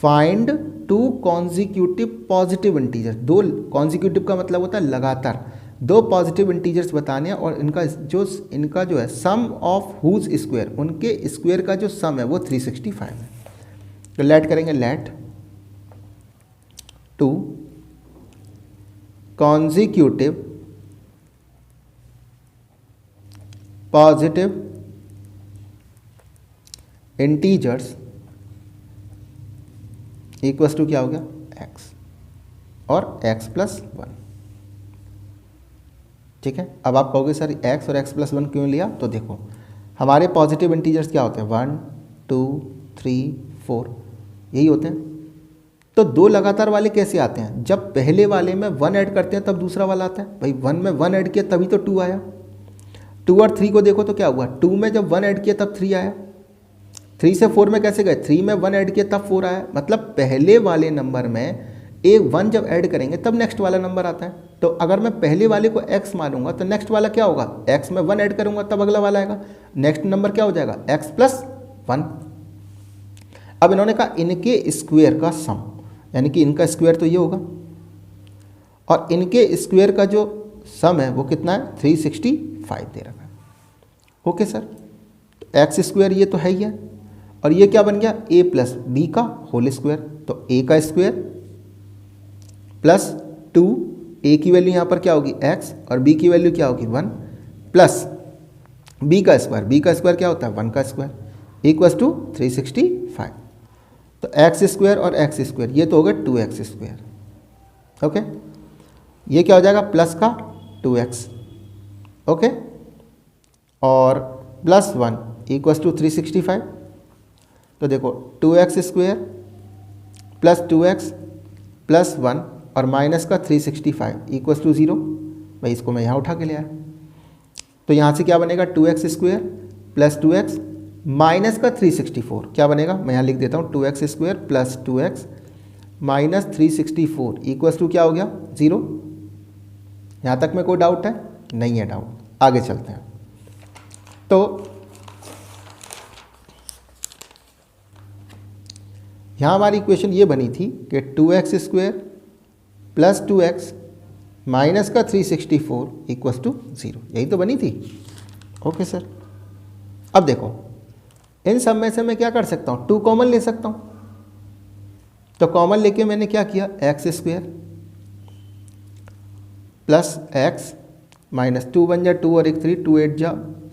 Find 2 consecutive positive integers. 2 consecutive का मतलब होता है लगातार, 2 पॉजिटिव इंटीजर्स बताने हैं, और इनका जो है सम ऑफ हुज स्क्वायर, उनके स्क्वायर का जो सम है वो 365 है। तो लेट करेंगे, let 2 consecutive positive integers equals to क्या हो गया, x और x प्लस 1, ठीक है। अब आप कहोगे सर x और x प्लस 1 क्यों लिया, तो देखो हमारे पॉजिटिव इंटीजर्स क्या होते हैं, 1 2 3 4 यही होते हैं। तो 2 लगातार वाले कैसे आते हैं, जब पहले वाले में 1 ऐड करते हैं तब दूसरा वाला आता है। भाई 1 में 1 ऐड किया तभी तो 2 आया। 2 और 3 को देखो तो क्या हुआ, 2 में जब 1 ऐड किया तब 3 आया, 3 से 4 में कैसे गए, 3 में 1 ऐड किया तब 4 आया, मतलब पहले वाले नंबर में एक 1 जब ऐड करेंगे तब नेक्स्ट वाला नंबर आता है। तो अगर मैं पहले वाले को x मानूंगा तो नेक्स्ट वाला क्या होगा, x में 1 ऐड करूंगा तब अगला वाला आएगा, नेक्स्ट नंबर क्या हो जाएगा x प्लस 1। अब इन्होंने कहा इनके स्क्वायर का सम, यानी कि इनका स्क्वायर तो ये होगा और इनके स्क्वायर का जो सम है वो कितना है, 365 दे रखा है। ओके सर, तो एक्स स्क्वायर ये तो है ही है और ये क्या बन गया, a प्लस बी का होल स्क्वायर, तो a का स्क्वायर प्लस 2, a की वैल्यू यहाँ पर क्या होगी x और b की वैल्यू क्या होगी 1 प्लस b का स्क्वायर क्या होता है 1 का स्क्वायर इक्वल्स टू 365। तो एक्स स्क्वायर और एक्स स्क्वायर ये तो हो गया 2x स्क्वायर। ओके, ये क्या हो जाएगा प्लस का 2x, ओके, और प्लस 1 इक्वल्स टू 365। तो देखो 2x square plus 2x plus 1 और माइनस का 365 इक्वल्स टू 0। भाई इसको मैं यहाँ उठा के ले आया, तो यहाँ से क्या बनेगा 2x square plus 2x minus का 364 क्या बनेगा, मैं यहाँ लिख देता हूँ 2x square plus 2x minus 364 equals to क्या हो गया 0। यहाँ तक में कोई डाउट है, नहीं है डाउट, आगे चलते हैं। तो यहाँ हमारी इक्वेशन ये बनी थी कि 2x square plus 2x minus का 364 इक्वल्स टू 0, यही तो बनी थी। ओके सर, अब देखो इन सब में से मैं क्या कर सकता हूँ, 2 कॉमन ले सकता हूँ। तो कॉमन लेके मैंने क्या किया, x square plus x minus 2 बन जा 2 और 1 3, 2 8 जा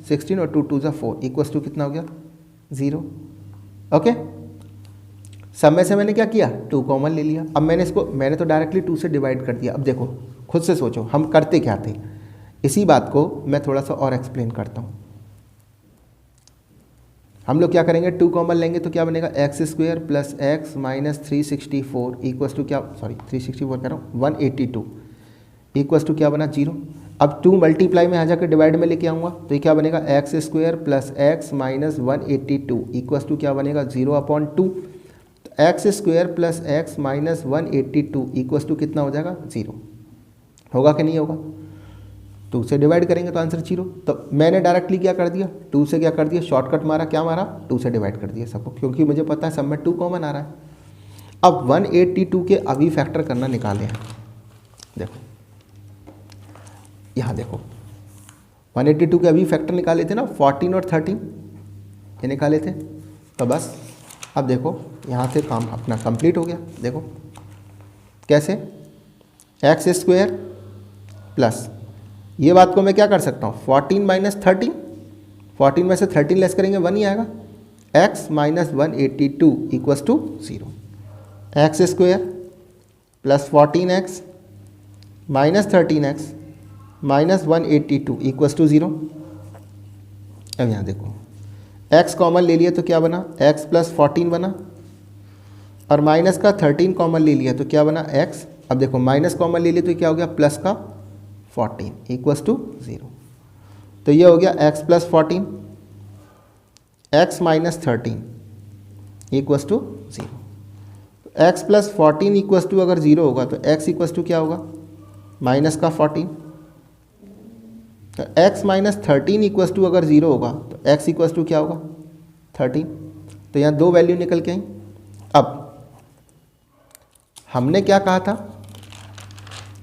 16 और 2 2 जा 4 इक्वल्स टू कितना हो गया 0। ओके, सब में से मैंने क्या किया 2 कॉमन ले लिया। अब मैंने तो डायरेक्टली 2 से डिवाइड कर दिया। अब देखो खुद से सोचो हम करते क्या थे, इसी बात को मैं थोड़ा सा और एक्सप्लेन करता हूँ। हम लोग क्या करेंगे, 2 कॉमन लेंगे तो क्या बनेगा x square plus x minus 364 equals to क्या, सॉरी 364 कह रहा हूँ 182 इक्वल्स टू क्या बना 0। अब 2 मल्टीप्लाई में यहाँ जाकर डिवाइड में लेके आऊँगा तो ये क्या बनेगा x square plus x minus 182 equals to क्या बनेगा 0/2। तो x square plus x minus 182 equals to कितना हो जाएगा 0। होगा कि नहीं होगा, 2 से डिवाइड करेंगे तो आंसर 0। तो मैंने डायरेक्टली क्या कर दिया, 2 से क्या कर दिया शॉर्टकट मारा, क्या मारा 2 से डिवाइड कर दिया सबको, क्योंकि मुझे पता है सब में 2 कॉमन आ रहा है। अब 182 के अभी फैक्टर करना निकाले हैं। देखो यहाँ देखो 182 के अभी फैक्टर निकाले थे ना, 14 और 13 ये निकाले थे। तो बस अब देखो यहाँ से काम अपना कंप्लीट हो गया। देखो कैसे, एक्स स्क्वायर प्लस ये बात को मैं क्या कर सकता हूँ 14 माइनस 13, 14 में से 13 लेस करेंगे 1 ही आएगा, x minus 182 equals to 0। X square plus 14x minus 13x minus 182 equals to 0। अब यहाँ देखो x कॉमन ले लिया तो क्या बना x प्लस 14 बना और माइनस का 13 कॉमन ले लिया तो क्या बना x। अब देखो माइनस कॉमन ले लिया तो क्या हो गया प्लस का 14 इक्वल्स टू 0। तो ये हो गया x plus 14 x minus 13 equals to 0। x plus 14 equals to अगर 0 होगा तो x इक्वल्स टू क्या होगा माइनस का 14। तो x माइनस 13 इक्वल्स टू अगर 0 होगा तो x इक्वल्स टू क्या होगा 13। तो यहाँ 2 वैल्यू निकल के आई। अब हमने क्या कहा था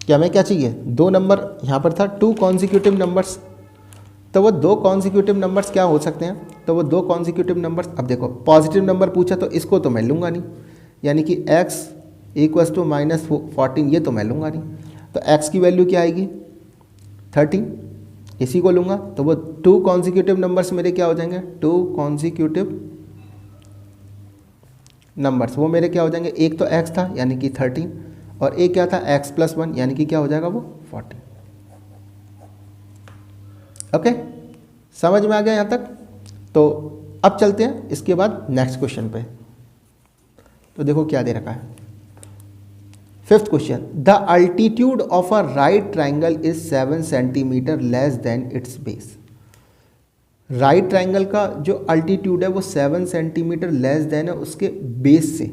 कि हमें क्या चाहिए, 2 नंबर यहाँ पर था 2 कॉन्जिक्यूटिव नंबर्स। तो वो 2 कॉन्जिक्यूटिव नंबर्स क्या हो सकते हैं, तो वो 2 कॉन्जिक्यूटिव नंबर्स, अब देखो पॉजिटिव नंबर पूछा तो इसको तो मैं लूँगा नहीं, यानी कि x इक्वल्स टू माइनस 14 ये तो मैं लूँगा नहीं। तो x की वैल्यू क्या आएगी 13, इसी को लूँगा। तो वो 2 कॉन्जिक्यूटिव नंबर्स मेरे क्या हो जाएंगे, 2 कॉन्जिक्यूटिव नंबर्स वो मेरे क्या हो जाएंगे, एक तो x था यानी कि 13 और एक क्या था x प्लस 1 यानी कि क्या हो जाएगा वो 14। ओके, समझ में आ गया यहाँ तक। तो अब चलते हैं इसके बाद नेक्स्ट क्वेश्चन पे। तो देखो क्या दे रखा है, 5th question, the altitude of a right triangle is 7 centimetre less than it's base. Right triangle का जो अल्टीट्यूड है वो 7 सेंटीमीटर लेस देन है उसके बेस से।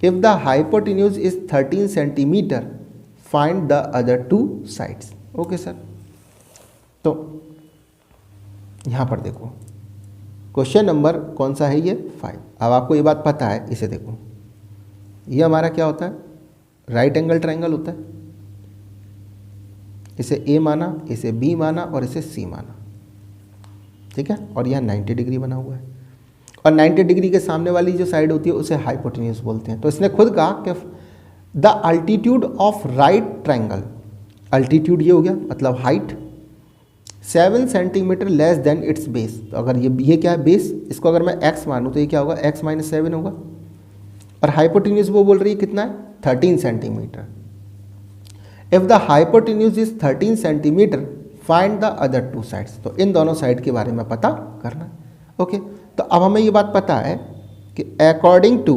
If the hypotenuse is 13 centimetre find the other two sides. Okay sir, तो यहां पर देखो क्वेश्चन नंबर कौन सा है, ये 5। अब आपको ये बात पता है, इसे देखो, ये हमारा क्या होता है, राइट एंगल ट्रायंगल होता है। इसे ए माना, इसे बी माना और इसे सी माना, ठीक है। और यह 90 डिग्री बना हुआ है, और 90 डिग्री के सामने वाली जो साइड होती है उसे हाइपोटेन्यूज बोलते हैं। तो इसने खुद कहा कि the altitude of right triangle, altitude ये हो गया मतलब height, 7 centimetre less than it's base. तो अगर ये क्या है, बेस, इसको अगर मैं x मानूँ तो ये क्या होगा, x - 7 होगा। और हाइपोटेन्यूज वो बोल रही है कितना है, 13 centimetre. If the hypotenuse is 13 centimetre find the other two sides. तो इन दोनों साइड के बारे में पता करना। ओके, तो अब हमें ये बात पता है कि अकॉर्डिंग टू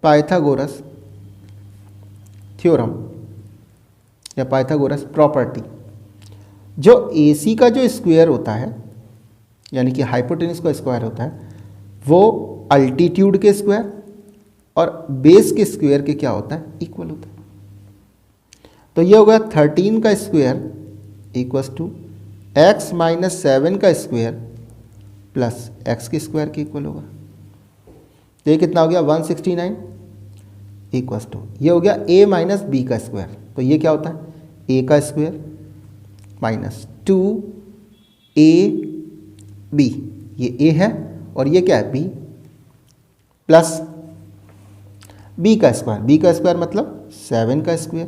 पाइथागोरस थ्योरम या पाइथागोरस प्रॉपर्टी, जो AC का जो स्क्वायर होता है, यानी कि हाइपोटेन्यूज का स्क्वायर होता है, वो अल्टीट्यूड के स्क्वायर और बेस के स्क्वायर के क्या होता है, इक्वल होता है। तो ये होगा 13 का स्क्वायर इक्वल्स टू x - 7 का स्क्वायर प्लस x के स्क्वायर के इक्वल होगा। तो ये कितना हो गया, 169 इक्वल्स टू, ये हो गया a - b का स्क्वायर। तो ये क्या होता है, a का स्क्वायर माइनस 2ab, ये a है और ये क्या है, b, प्लस b का स्क्वायर मतलब 7 का स्क्वायर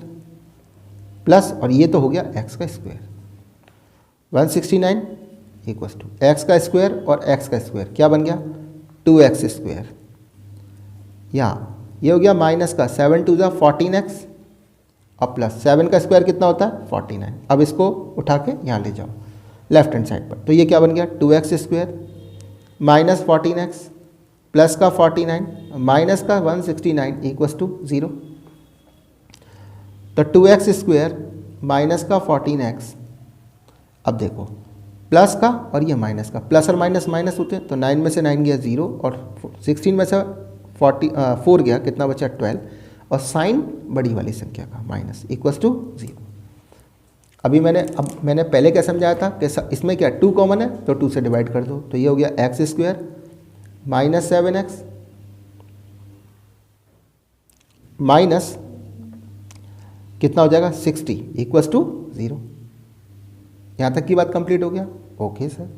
प्लस, और ये तो हो गया x का स्क्वायर। 169 इक्वल्स टू x का स्क्वायर और x का स्क्वायर क्या बन गया, 2x स्क्वायर। यहाँ ये हो गया माइनस का 7 2 14x और प्लस 7 का स्क्वायर कितना होता है, 49। अब इसको उठा के यहाँ ले जाओ लेफ्ट हैंड साइड पर। तो ये क्या बन गया, 2x square minus 14x plus का 49 माइनस का 169 इक्वल्स टू 0। तो 2x स्क्वायर माइनस का 14x, अब देखो प्लस का और ये माइनस का, प्लस और माइनस माइनस होते हैं, तो 9 में से 9 गया 0 और 16 में से 4 गया, कितना बचा 12, और साइन बड़ी वाली संख्या का माइनस इक्वल्स टू 0। अभी मैंने पहले क्या समझाया था कि इसमें क्या 2 कॉमन है तो 2 से डिवाइड कर दो। तो ये हो गया x square minus 7x minus कितना हो जाएगा 60 इक्वल्स टू 0। यहाँ तक की बात कंप्लीट हो गया। ओके सर,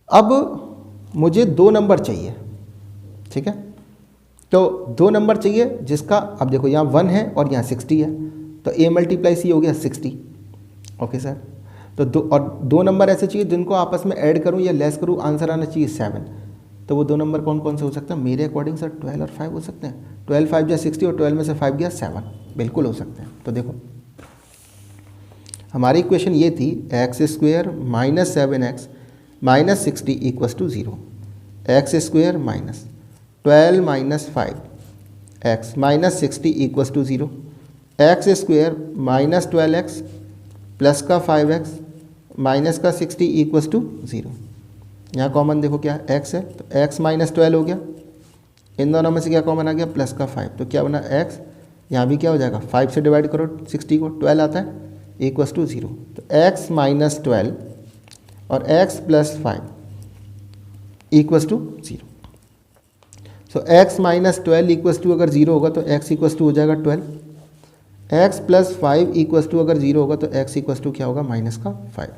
अब मुझे 2 नंबर चाहिए, ठीक है। तो 2 नंबर चाहिए जिसका, अब देखो यहाँ 1 है और यहाँ 60 है, तो a × c हो गया 60। ओके सर, तो 2 नंबर ऐसे चाहिए जिनको आपस में ऐड करूँ या लेस करूँ, आंसर आना चाहिए 7। तो वो 2 नंबर कौन कौन से हो सकते हैं, मेरे अकॉर्डिंग सर 12 और 5 हो सकते हैं। 12 5 जा 60 और 12 में से 5 गया 7, बिल्कुल हो सकते हैं। तो देखो हमारी इक्वेशन ये थी, x square minus 7x minus 60 equals to 0, x square minus 12 minus 5x minus 60 equals to 0, x square minus 12x plus का 5x माइनस का 60 इक्वल्स टू 0। यहाँ कॉमन देखो क्या x है, तो x माइनस 12 हो गया, इन दोनों में से क्या कॉमन आ गया, प्लस का 5, तो क्या बना x, यहाँ भी क्या हो जाएगा 5 से डिवाइड करो 60 को, 12 आता है इक्वल्स टू 0। तो x माइनस 12 और x plus 5 equals to 0। So x minus 12 equals to अगर 0 होगा तो x इक्वल्स टू हो जाएगा 12, x प्लस 5 इक्वल्स टू अगर 0 होगा तो x इक्वल्स टू क्या होगा, माइनस का 5।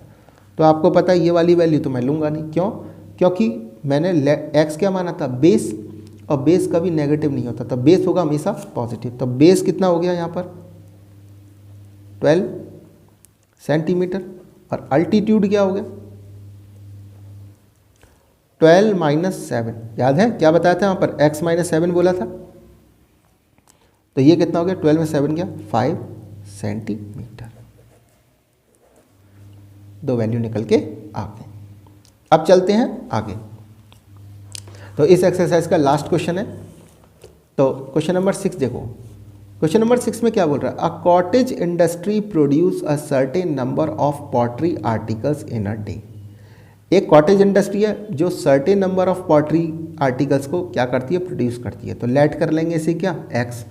तो आपको पता है ये वाली वैल्यू तो मैं लूँगा नहीं, क्यों, क्योंकि मैंने x क्या माना था, बेस, और बेस कभी नेगेटिव नहीं होता, तो बेस होगा हमेशा पॉजिटिव। तो बेस कितना हो गया यहाँ पर 12 सेंटीमीटर, और अल्टीट्यूड क्या हो गया 12 माइनस 7, याद है क्या बताया था यहाँ पर, x माइनस 7 बोला था। तो ये कितना हो गया, 12 में 7 गया 5 सेंटीमीटर। 2 वैल्यू निकल के आ गए। अब चलते हैं आगे। तो इस एक्सरसाइज का लास्ट क्वेश्चन है। तो क्वेश्चन नंबर 6 देखो, क्वेश्चन नंबर 6 में क्या बोल रहा है, a cottage industry produce a certain number of pottery articles in a day. एक कॉटेज इंडस्ट्री है जो certain number of pottery articles को क्या करती है, प्रोड्यूस करती है। तो लेट कर लेंगे इसे क्या, एक्स।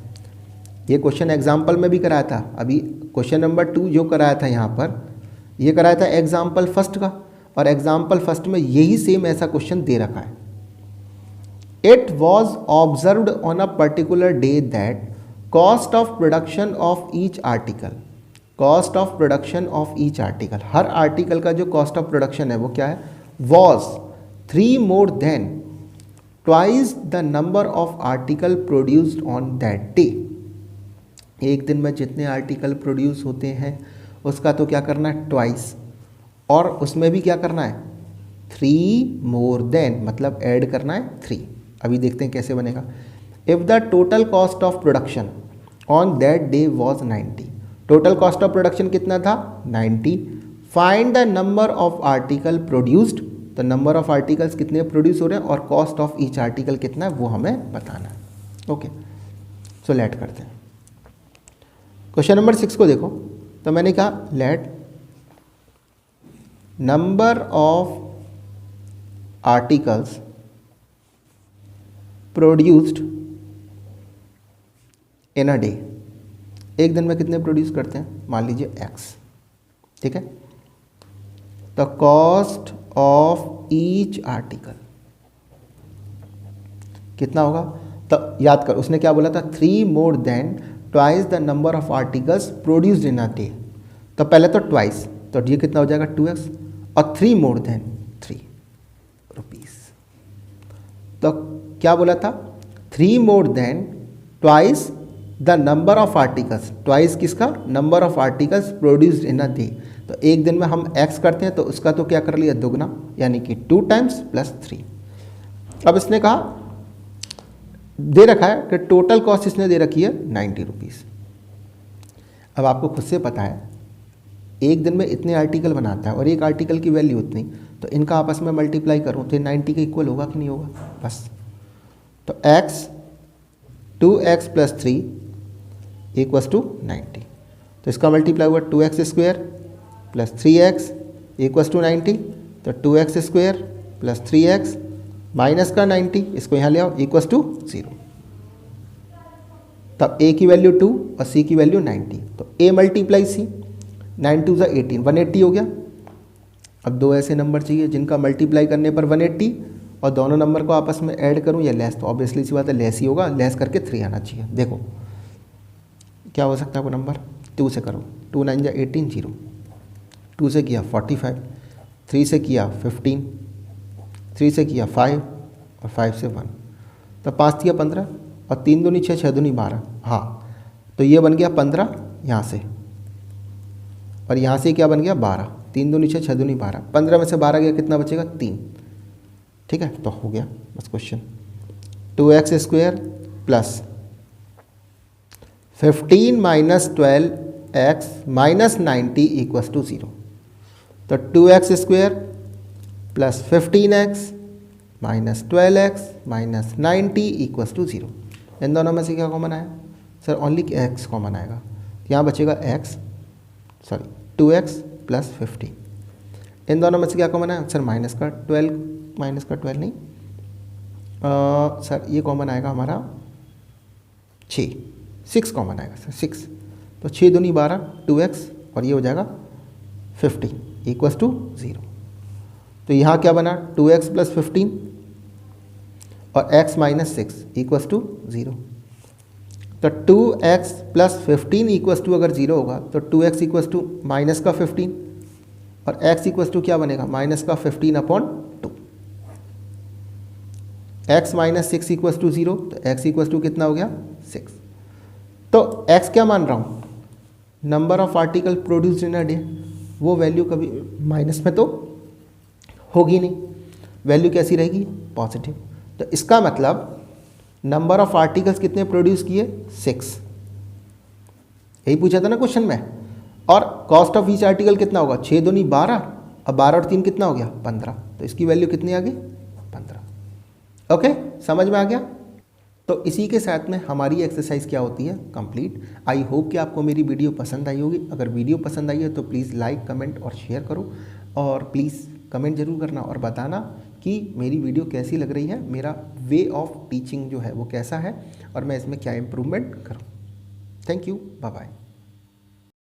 ये क्वेश्चन एग्जाम्पल में भी कराया था, अभी क्वेश्चन नंबर 2 जो कराया था यहाँ पर, ये कराया था एग्जाम्पल फर्स्ट का, और एग्जाम्पल फर्स्ट में यही सेम ऐसा क्वेश्चन दे रखा है। It was observed on a particular day that cost of production of each article, cost of production of each article, her article का जो कॉस्ट ऑफ प्रोडक्शन है वो क्या है, was 3 more than twice the number of article produced on that day. एक दिन में जितने आर्टिकल प्रोड्यूस होते हैं उसका तो क्या करना है, ट्वाइस, और उसमें भी क्या करना है, 3 मोर देन, मतलब ऐड करना है 3। अभी देखते हैं कैसे बनेगा। If the total cost of production on that day was 90, total cost of production कितना था, 90। Find the number of article produced, तो नंबर ऑफ आर्टिकल्स कितने प्रोड्यूस हो रहे हैं और कॉस्ट ऑफ ईच आर्टिकल कितना है वो हमें बताना है। ओके, सो लेट करते हैं। क्वेश्चन नंबर 6 को देखो, तो मैंने कहा let number of articles produced in a day, एक दिन में कितने प्रोड्यूस करते हैं, मान लीजिए x, ठीक है। The cost of each article कितना होगा, तो याद कर उसने क्या बोला था, 3 more than twice the number of articles produced in a day. तो पहले तो ट्वाइस, तो ये कितना हो जाएगा 2x, और 3 मोर देन 3 रुपीस। तो क्या बोला था, 3 more than twice the number of articles, twice किसका, number of articles produced in a day. तो एक दिन में हम x करते हैं तो उसका तो क्या कर लिया, दुगना, यानी कि 2 टाइम्स प्लस 3। अब इसने कहा, दे रखा है कि टोटल कॉस्ट इसने दे रखी है 90 रुपीज़। अब आपको खुद से पता है एक दिन में इतने आर्टिकल बनाता है और एक आर्टिकल की वैल्यू उतनी, तो इनका आपस में मल्टीप्लाई करूँ तो 90 के इक्वल होगा कि नहीं होगा, बस। तो x 2x plus 3 equals to 90, तो इसका मल्टीप्लाई हुआ 2x square plus 3x equals to 90, तो 2x square plus 3x minus का 90, इसको यहाँ ले आओ, इक्वल्स टू 0। तब a की वैल्यू 2 और c की वैल्यू 90, तो a मल्टीप्लाई c, 9 2 = 18, 180 हो गया। अब दो ऐसे नंबर चाहिए जिनका मल्टीप्लाई करने पर 180 और दोनों नंबर को आपस में ऐड करूं या लेस, तो ऑब्वियसली सी बात है लेस ही होगा, लेस करके 3 आना चाहिए। देखो क्या हो सकता है वो नंबर, 2 से करो, 2 9 = 18, 0, 2 से किया 45, 3 से किया 15, 3 से किया 5 और 5 से 1, तो 5 दिया 15 और 3 दूनी 6, 6 दूनी 12, हाँ, तो ये बन गया 15 यहाँ से, और यहाँ से क्या बन गया 12, 3 दूनी 6, 6 दूनी 12, 15 में से 12 गया कितना बचेगा 3, ठीक है। तो हो गया बस question. 2x square plus 15 minus 12x minus 90 equals to 0, तो 2x square plus 15x minus 12x minus 90 equals to 0। इन दोनों में से क्या कॉमन आया, सर ओनली x कॉमन आएगा, यहाँ बचेगा 2x प्लस 15। इन दोनों में से क्या कॉमन आया, सर माइनस का 12 नहीं, सर ये कॉमन आएगा हमारा 6 कॉमन आएगा सर, 6, तो 6 दूनी 12, 2x और ये हो जाएगा 15 इक्वल्स टू 0। तो यहाँ क्या बना 2x प्लस 15 और x माइनस 6 इक्वल्स टू 0। तो 2x प्लस 15 इक्वल्स टू अगर 0 होगा तो 2x इक्वल्स टू माइनस का 15 और x इक्वल्स टू क्या बनेगा, माइनस का 15/2। x माइनस 6 इक्वल्स टू 0, तो x इक्वल्स टू कितना हो गया 6। तो x क्या मान रहा हूँ, number of article produced in a day, वो वैल्यू कभी माइनस में तो होगी नहीं, वैल्यू कैसी रहेगी, पॉजिटिव। तो इसका मतलब नंबर ऑफ आर्टिकल्स कितने प्रोड्यूस किए, 6, यही पूछा था ना क्वेश्चन में। और कॉस्ट ऑफ ईच आर्टिकल कितना होगा, 6 दूनी 12, अब 12 और 3 कितना हो गया 15, तो इसकी वैल्यू कितनी आ गई 15। ओके, समझ में आ गया। तो इसी के साथ में हमारी एक्सरसाइज क्या होती है, कंप्लीट। आई होप कि आपको मेरी वीडियो पसंद आई होगी। अगर वीडियो पसंद आई है तो प्लीज़ लाइक, कमेंट और शेयर करो, और प्लीज़ कमेंट ज़रूर करना और बताना कि मेरी वीडियो कैसी लग रही है, मेरा वे ऑफ टीचिंग जो है वो कैसा है और मैं इसमें क्या इम्प्रूवमेंट करूँ। Thank you, bye bye.